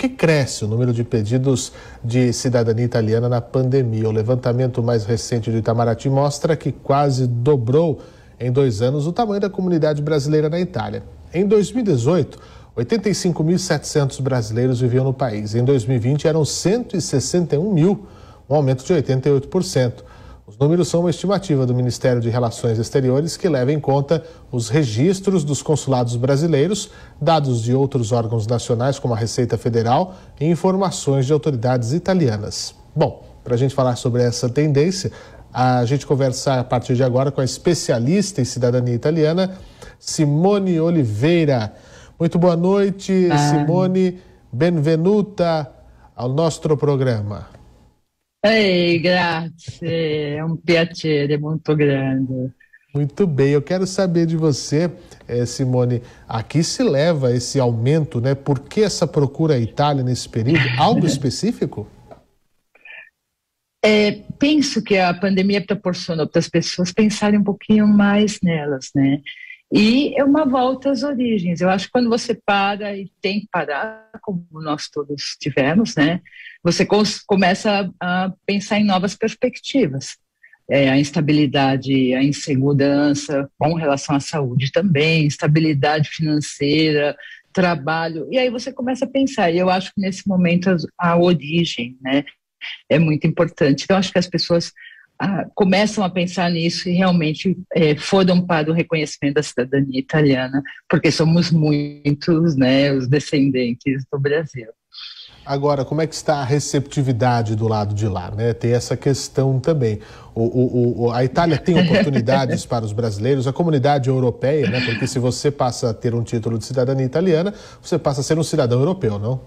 que cresce o número de pedidos de cidadania italiana na pandemia. O levantamento mais recente do Itamaraty mostra que quase dobrou em 2 anos o tamanho da comunidade brasileira na Itália. Em 2018, 85.700 brasileiros viviam no país. Em 2020, eram 161 mil, um aumento de 88%. Os números são uma estimativa do Ministério de Relações Exteriores que leva em conta os registros dos consulados brasileiros, dados de outros órgãos nacionais, como a Receita Federal, e informações de autoridades italianas. Bom, para a gente falar sobre essa tendência, a gente conversa a partir de agora com a especialista em cidadania italiana, Simone Oliveira. Muito boa noite, Simone. Benvenuta ao nosso programa. Ehi, grazie, è un piacere molto grande. Muito bem, eu quero saber de você, Simone, a que se leva esse aumento, né? Por que essa procura à Itália nesse período? Algo específico? Penso que a pandemia proporcionou para as pessoas pensarem um pouquinho mais nelas, né? E é uma volta às origens. Eu acho que quando você para, e tem que parar, como nós todos tivemos, né? Você começa a pensar em novas perspectivas. A instabilidade, a insegurança com relação à saúde também, instabilidade financeira, trabalho. E aí você começa a pensar. E eu acho que nesse momento a origem, né, é muito importante. Então, eu acho que as pessoas começam a pensar nisso e realmente foram para o reconhecimento da cidadania italiana, porque somos muitos, né, os descendentes do Brasil. Agora, como é que está a receptividade do lado de lá, né? Tem essa questão também. A Itália tem oportunidades para os brasileiros, a comunidade europeia, né? Porque se você passa a ter um título de cidadania italiana, você passa a ser um cidadão europeu, não?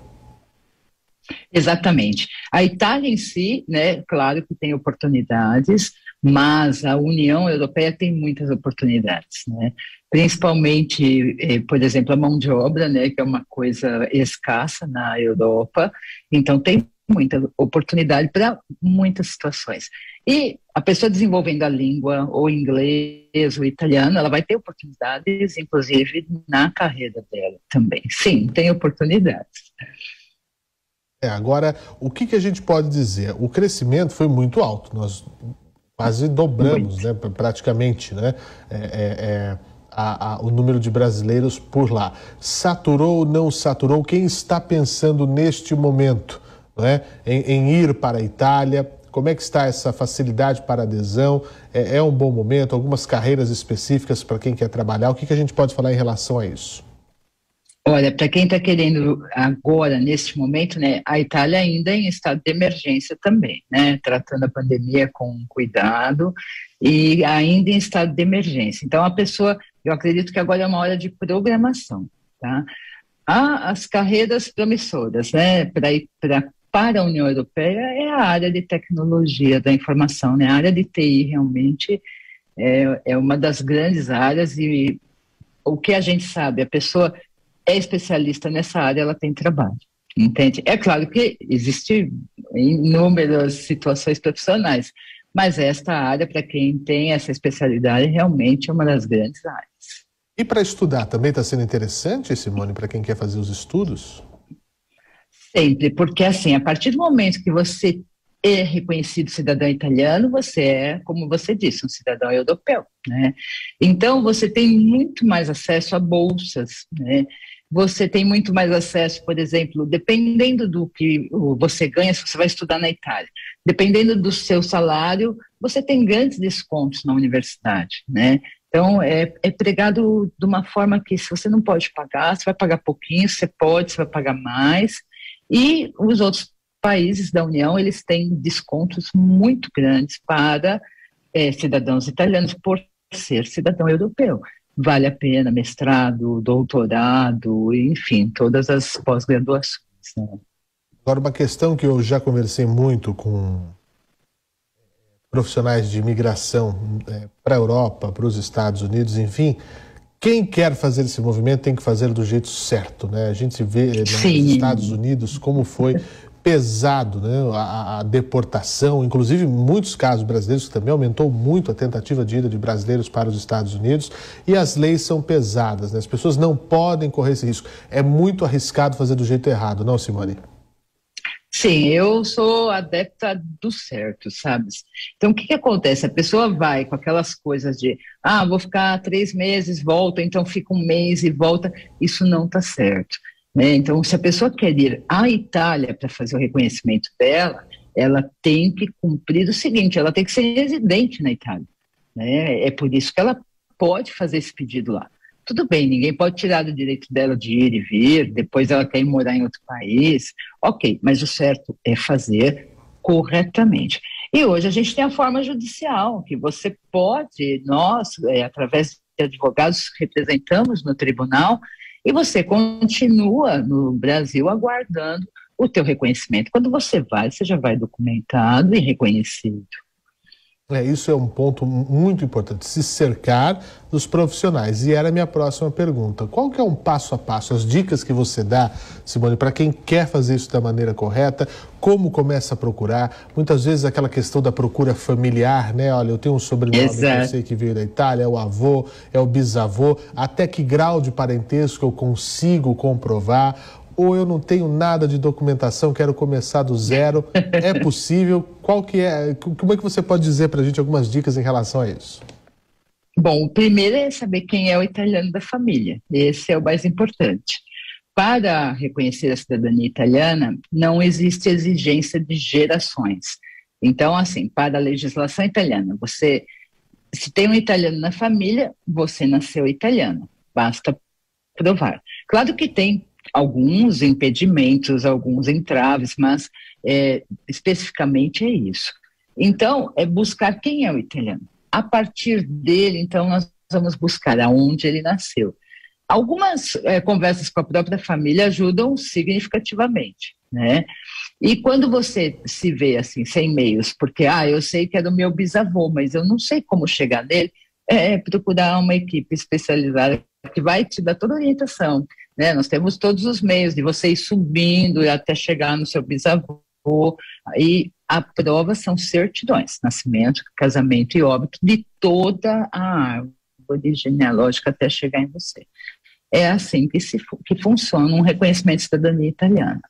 Exatamente. A Itália em si, né, claro que tem oportunidades, mas a União Europeia tem muitas oportunidades, né? Principalmente, por exemplo, a mão de obra, né, que é uma coisa escassa na Europa, então tem muita oportunidade para muitas situações. E a pessoa desenvolvendo a língua, ou inglês, ou italiano, ela vai ter oportunidades, inclusive, na carreira dela também. Sim, tem oportunidades. Agora, o que a gente pode dizer? O crescimento foi muito alto, nós quase dobramos, né, praticamente, né, o número de brasileiros por lá. Saturou ou não saturou? Quem está pensando neste momento, né, em ir para a Itália? Como é que está essa facilidade para adesão? É um bom momento? Algumas carreiras específicas para quem quer trabalhar? O que a gente pode falar em relação a isso? Olha, para quem está querendo agora, neste momento, né, a Itália ainda é em estado de emergência também, né, tratando a pandemia com cuidado e ainda em estado de emergência. Então, a pessoa, eu acredito que agora é uma hora de programação, tá? Há as carreiras promissoras, né, para a União Europeia é a área de tecnologia da informação, né, a área de TI realmente é uma das grandes áreas e o que a gente sabe, a pessoa é especialista nessa área, ela tem trabalho, entende? É claro que existem inúmeras situações profissionais, mas esta área, para quem tem essa especialidade, realmente é uma das grandes áreas. E para estudar também está sendo interessante, Simone, para quem quer fazer os estudos? Sempre, porque assim, a partir do momento que você é reconhecido cidadão italiano, você é, como você disse, um cidadão europeu, né? Então, você tem muito mais acesso a bolsas, né? Você tem muito mais acesso, por exemplo, dependendo do que você ganha, se você vai estudar na Itália, dependendo do seu salário, você tem grandes descontos na universidade, né? Então, é pregado de uma forma que, se você não pode pagar, você vai pagar pouquinho, você vai pagar mais, e os outros países da União, eles têm descontos muito grandes para cidadãos italianos por ser cidadão europeu. Vale a pena mestrado, doutorado, enfim, todas as pós-graduações, né? Agora, uma questão que eu já conversei muito com profissionais de imigração para a Europa, para os Estados Unidos, enfim, quem quer fazer esse movimento tem que fazer do jeito certo, né? A gente vê nos Estados Unidos como foi pesado, né, a deportação, inclusive em muitos casos brasileiros, que também aumentou muito a tentativa de ida de brasileiros para os Estados Unidos, e as leis são pesadas, né? As pessoas não podem correr esse risco. É muito arriscado fazer do jeito errado, não, Simone? Sim, eu sou adepta do certo, sabe? Então, o que acontece? A pessoa vai com aquelas coisas de, vou ficar 3 meses, volta, então fica 1 mês e volta. Isso não está certo, né? Então, se a pessoa quer ir à Itália para fazer o reconhecimento dela, ela tem que cumprir o seguinte, ela tem que ser residente na Itália, né? É por isso que ela pode fazer esse pedido lá. Tudo bem, ninguém pode tirar do direito dela de ir e vir, depois ela quer ir morar em outro país, ok, mas o certo é fazer corretamente. E hoje a gente tem a forma judicial, que você pode, nós, através de advogados, representamos no tribunal, e você continua no Brasil aguardando o teu reconhecimento. Quando você já vai documentado e reconhecido. Isso é um ponto muito importante, se cercar dos profissionais. E era a minha próxima pergunta. Qual que é um passo a passo, as dicas que você dá, Simone, para quem quer fazer isso da maneira correta, como começa a procurar? Muitas vezes aquela questão da procura familiar, né? Olha, eu tenho um sobrenome que eu sei que veio da Itália, é o avô, é o bisavô, até que grau de parentesco eu consigo comprovar? Ou eu não tenho nada de documentação, quero começar do zero? É possível? Como é que você pode dizer para a gente algumas dicas em relação a isso? Bom, o primeiro é saber quem é o italiano da família. Esse é o mais importante. Para reconhecer a cidadania italiana, não existe exigência de gerações. Então, assim, para a legislação italiana, se tem um italiano na família, você nasceu italiano. Basta provar. Claro que tem alguns impedimentos, alguns entraves, mas especificamente é isso. Então, é buscar quem é o italiano. A partir dele, então, nós vamos buscar aonde ele nasceu. Algumas conversas com a própria família ajudam significativamente, né? E quando você se vê assim, sem meios, porque eu sei que é do meu bisavô, mas eu não sei como chegar nele, procurar uma equipe especializada que vai te dar toda a orientação, né? Nós temos todos os meios de você ir subindo até chegar no seu bisavô, e a prova são certidões, nascimento, casamento e óbito de toda a árvore genealógica até chegar em você. É assim que funciona um reconhecimento de cidadania italiana.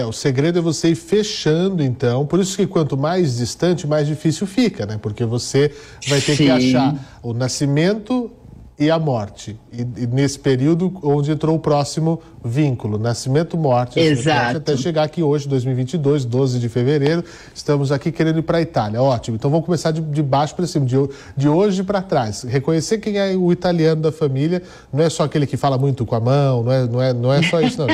O segredo é você ir fechando, então, por isso que quanto mais distante, mais difícil fica, né? Porque você vai ter que achar o nascimento e a morte. E nesse período onde entrou o próximo vínculo, nascimento, morte, até chegar aqui hoje, 2022, 12 de fevereiro, estamos aqui querendo ir para a Itália. Ótimo, então vamos começar de baixo para cima, de hoje para trás. Reconhecer quem é o italiano da família, não é só aquele que fala muito com a mão, não é só isso, não.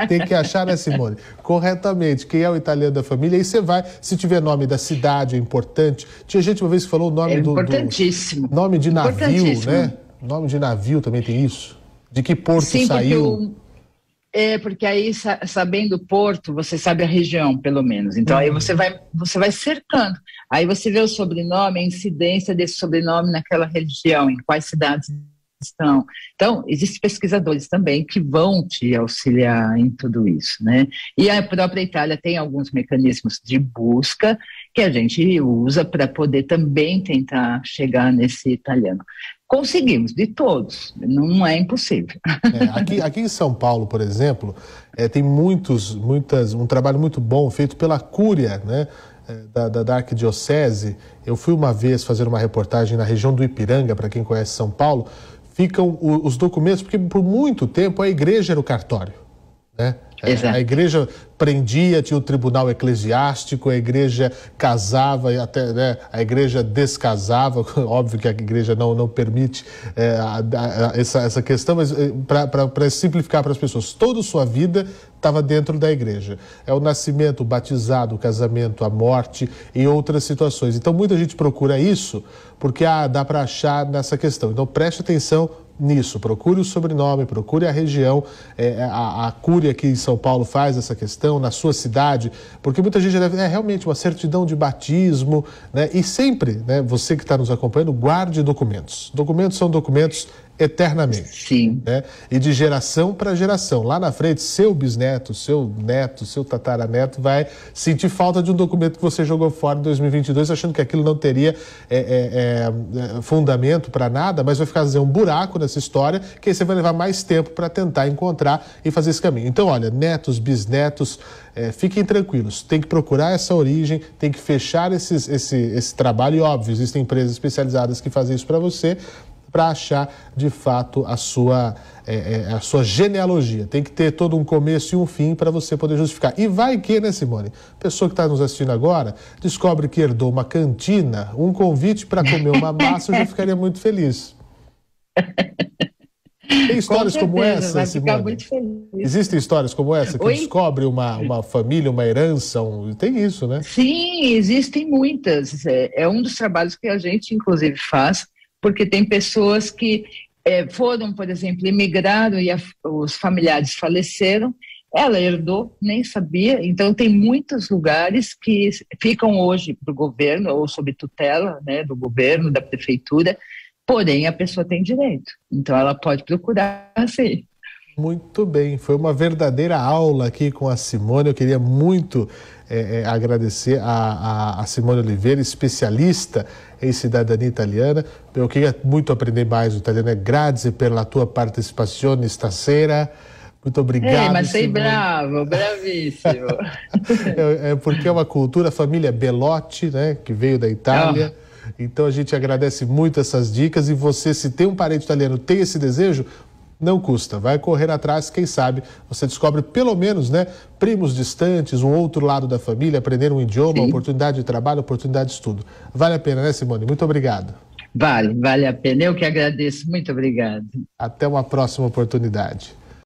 Tem que achar, né, Simone, corretamente quem é o italiano da família, e você vai, se tiver nome da cidade, é importante. Tinha gente uma vez que falou o nome importantíssimo. Nome de navio, né? Nome de navio também tem isso? De que porto saiu? Porque aí, sabendo o porto, você sabe a região, pelo menos. Então, aí você vai cercando. Aí você vê o sobrenome, a incidência desse sobrenome naquela região, em quais cidades estão. Então, existem pesquisadores também que vão te auxiliar em tudo isso, né? E a própria Itália tem alguns mecanismos de busca que a gente usa para poder também tentar chegar nesse italiano. Conseguimos, de todos, não é impossível. Aqui em São Paulo, por exemplo, tem um trabalho muito bom feito pela Cúria, né, da Arquidiocese. Eu fui uma vez fazer uma reportagem na região do Ipiranga, para quem conhece São Paulo, ficam os documentos, porque por muito tempo a igreja era o cartório, né? A igreja prendia, tinha o tribunal eclesiástico, a igreja casava, e até, né, a igreja descasava. Óbvio que a igreja não permite essa questão, mas para simplificar para as pessoas, toda a sua vida estava dentro da igreja. É o nascimento, o batizado, o casamento, a morte e outras situações. Então muita gente procura isso porque dá para achar nessa questão. Então preste atenção nisso, procure o sobrenome, procure a região. A Cúria aqui em São Paulo faz essa questão, na sua cidade, porque muita gente deve realmente uma certidão de batismo, né? E sempre, né, você que está nos acompanhando, guarde documentos. Documentos são documentos, eternamente. Sim. Né? E de geração para geração. Lá na frente, seu bisneto, seu neto, seu tataraneto vai sentir falta de um documento que você jogou fora em 2022, achando que aquilo não teria fundamento para nada, mas vai ficar um buraco nessa história, que aí você vai levar mais tempo para tentar encontrar e fazer esse caminho. Então, olha, netos, bisnetos, fiquem tranquilos. Tem que procurar essa origem, tem que fechar esse trabalho. E, óbvio, existem empresas especializadas que fazem isso para você, para achar, de fato, a sua genealogia. Tem que ter todo um começo e um fim para você poder justificar. E vai que, né, Simone? A pessoa que está nos assistindo agora descobre que herdou uma cantina, um convite para comer uma massa, eu já ficaria muito feliz. Tem histórias como essa, vai Simone? ficar muito feliz. Existem histórias como essa, que descobre uma família, uma herança, tem isso, né? Sim, existem muitas. É um dos trabalhos que a gente, inclusive, faz, porque tem pessoas que foram, por exemplo, emigraram e os familiares faleceram, ela herdou, nem sabia. Então, tem muitos lugares que ficam hoje para o governo, ou sob tutela, né, do governo, da prefeitura, porém a pessoa tem direito. Então, ela pode procurar, sim. Muito bem, foi uma verdadeira aula aqui com a Simone. Eu queria muito agradecer a Simone Oliveira, especialista em cidadania italiana. Eu queria muito aprender mais o italiano. Grazie per la tua partecipazione stasera. Muito obrigado, mas sei Simone. bravo, bravíssimo. Porque é uma cultura, a família Belotti, né, que veio da Itália. Então a gente agradece muito essas dicas. E você, se tem um parente italiano, tem esse desejo, não custa, vai correr atrás, quem sabe você descobre pelo menos, né, primos distantes, um outro lado da família, aprender um idioma, oportunidade de trabalho, oportunidade de estudo. Vale a pena, né, Simone? Muito obrigado. Vale a pena, eu que agradeço, muito obrigado. Até uma próxima oportunidade.